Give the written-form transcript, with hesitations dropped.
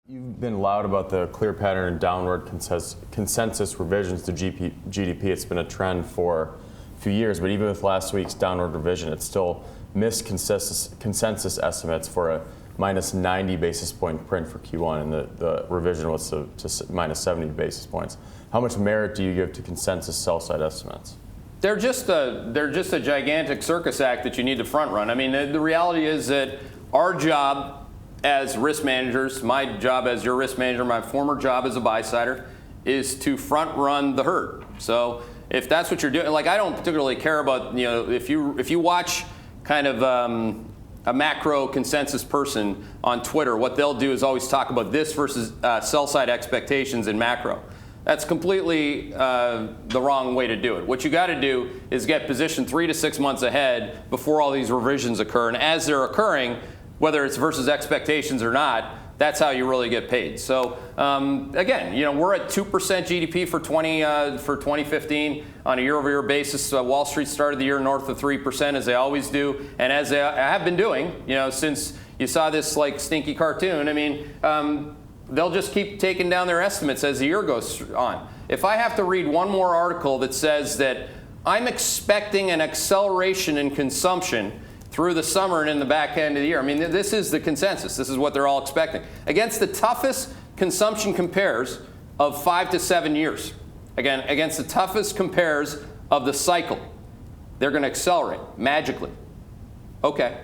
You've been loud about the clear pattern and downward consensus revisions to GDP. It's been a trend for a few years, but even with last week's downward revision, it still missed consensus estimates for a minus 90 basis point print for Q1, and the revision was to minus 70 basis points. How much merit do you give to consensus sell-side estimates? They're just a gigantic circus act that you need to front run. I mean, the reality is that our job as risk managers, my job as your risk manager, my former job as a buy-sider, is to front run the herd. So if that's what you're doing, like, I don't particularly care about, if you watch kind of a macro consensus person on Twitter, what they'll do is always talk about this versus sell-side expectations in macro. That's completely the wrong way to do it. What you got to do is get positioned 3 to 6 months ahead before all these revisions occur. And as they're occurring, whether it's versus expectations or not, that's how you really get paid. So again, we're at 2% GDP for 2015 on a year-over-year basis. Wall Street started the year north of 3%, as they always do, and as they have been doing, since you saw this like stinky cartoon. I mean, they'll just keep taking down their estimates as the year goes on. If I have to read one more article that says that I'm expecting an acceleration in consumption through the summer and in the back end of the year, I mean, this is the consensus. This is what they're all expecting. Against the toughest consumption compares of 5 to 7 years. Again, against the toughest compares of the cycle, they're going to accelerate magically. Okay.